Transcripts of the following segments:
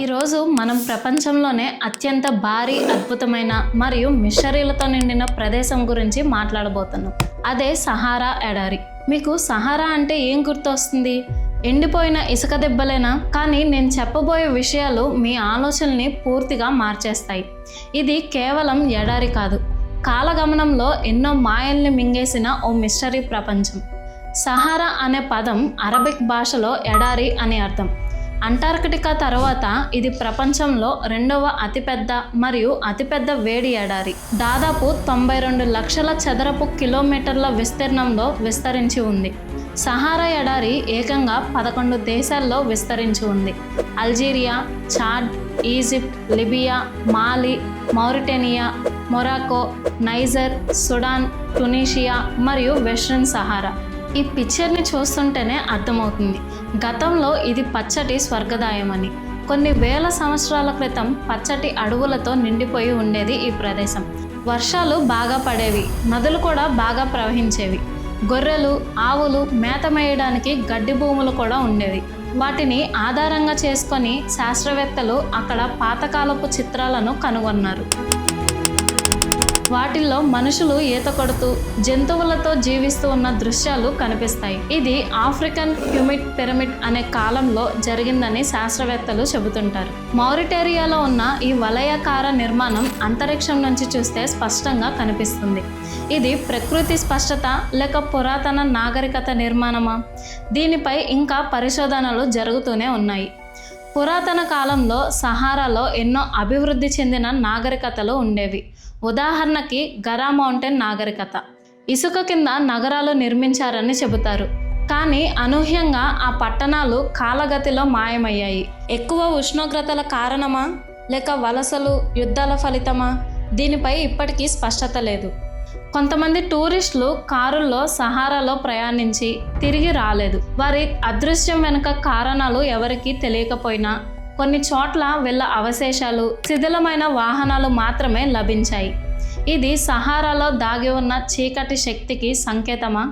ఈరోజు మనం ప్రపంచంలోనే అత్యంత భారీ, అద్భుతమైన మరియు మిస్టరీలతో నిండిన ప్రదేశం గురించి మాట్లాడబోతున్నాం. అదే సహారా ఎడారి. మీకు సహారా అంటే ఏం గుర్తొస్తుంది? ఎండిపోయిన ఇసుక దెబ్బలేనా? కానీ నేను చెప్పబోయే విషయాలు మీ ఆలోచనల్ని పూర్తిగా మార్చేస్తాయి. ఇది కేవలం ఎడారి కాదు, కాలగమనంలో ఎన్నో మాయల్ని మింగేసిన ఓ మిస్టరీ ప్రపంచం. సహారా అనే పదం అరబిక్ భాషలో ఎడారి అని అర్థం. అంటార్కిటికా తర్వాత ఇది ప్రపంచంలో రెండవ అతిపెద్ద మరియు అతిపెద్ద వేడి ఎడారి. దాదాపు 92 లక్షల చదరపు కిలోమీటర్ల విస్తీర్ణంలో విస్తరించి ఉంది. సహారా ఎడారి ఏకంగా 11 దేశాల్లో విస్తరించి ఉంది. అల్జీరియా, చాడ్, ఈజిప్ట్, లిబియా, మాలి, మౌరిటేనియా, మొరాకో, నైజర్, సుడాన్, టునీషియా మరియు వెస్ట్రన్ సహారా. ఈ పిక్చర్ని చూస్తుంటేనే అర్థమవుతుంది, గతంలో ఇది పచ్చటి స్వర్గదాయమని. కొన్ని వేల సంవత్సరాల క్రితం పచ్చటి అడవులతో నిండిపోయి ఉండేది ఈ ప్రదేశం. వర్షాలు బాగా పడేవి, నదులు కూడా బాగా ప్రవహించేవి. గొర్రెలు, ఆవులు మేత మేయడానికి గడ్డి భూములు కూడా ఉండేవి. వాటిని ఆధారంగా చేసుకొని శాస్త్రవేత్తలు అక్కడ పాతకాలపు చిత్రాలను కనుగొన్నారు. వాటిల్లో మనుషులు ఈత కొడుతూ జంతువులతో జీవిస్తూ ఉన్న దృశ్యాలు కనిపిస్తాయి. ఇది ఆఫ్రికన్ హ్యూమిడ్ పిరమిడ్ అనే కాలంలో జరిగిందని శాస్త్రవేత్తలు చెబుతుంటారు. మౌరిటేరియాలో ఉన్న ఈ వలయాకార నిర్మాణం అంతరిక్షం నుంచి చూస్తే స్పష్టంగా కనిపిస్తుంది. ఇది ప్రకృతి స్పష్టత లేక పురాతన నాగరికత నిర్మాణమా? దీనిపై ఇంకా పరిశోధనలు జరుగుతూనే ఉన్నాయి. పురాతన కాలంలో సహారాలో ఎన్నో అభివృద్ధి చెందిన నాగరికతలు ఉండేవి. ఉదాహరణకి గరా మౌంటైన్ నాగరికత. ఇసుక కింద నగరాలు నిర్మించారని చెబుతారు, కానీ అనూహ్యంగా ఆ పట్టణాలు కాలగతిలో మాయమయ్యాయి. ఎక్కువ ఉష్ణోగ్రతల కారణమా లేక వలసలు, యుద్ధాల ఫలితమా? దీనిపై ఇప్పటికీ స్పష్టత లేదు. కొంతమంది టూరిస్టులు కారుల్లో సహారాలో ప్రయాణించి తిరిగి రాలేదు. వారి అదృశ్యం వెనుక కారణాలు ఎవరికీ తెలియకపోయినా కొన్ని చోట్ల వీళ్ళ అవశేషాలు, శిథిలమైన వాహనాలు మాత్రమే లభించాయి. ఇది సహారాలో దాగి ఉన్న చీకటి శక్తికి సంకేతమా?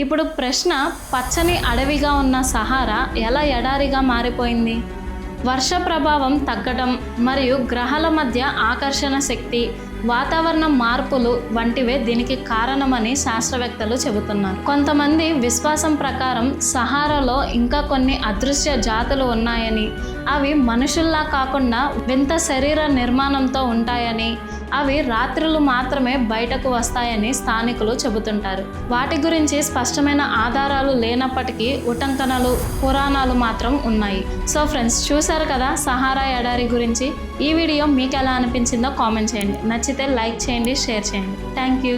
ఇప్పుడు ప్రశ్న, పచ్చని అడవిగా ఉన్న సహారా ఎలా ఎడారిగా మారిపోయింది? వర్ష ప్రభావం తగ్గడం మరియు గ్రహాల మధ్య ఆకర్షణ శక్తి, వాతావరణ మార్పులు వంటివే దీనికి కారణమని శాస్త్రవేత్తలు చెబుతున్నారు. కొంతమంది విశ్వాసం ప్రకారం సహారాలో ఇంకా కొన్ని అదృశ్య జాతులు ఉన్నాయని, అవి మనుషుల్లా కాకుండా వింత శరీర నిర్మాణంతో ఉంటాయని, అవి రాత్రులు మాత్రమే బయటకు వస్తాయని స్థానికులు చెబుతుంటారు. వాటి గురించి స్పష్టమైన ఆధారాలు లేనప్పటికీ ఉటంకనలు, పురాణాలు మాత్రం ఉన్నాయి. సో ఫ్రెండ్స్, చూసారు కదా సహారా ఎడారి గురించి. ఈ వీడియో మీకు ఎలా అనిపించిందో కామెంట్ చేయండి. నచ్చితే లైక్ చేయండి, షేర్ చేయండి. Thank you.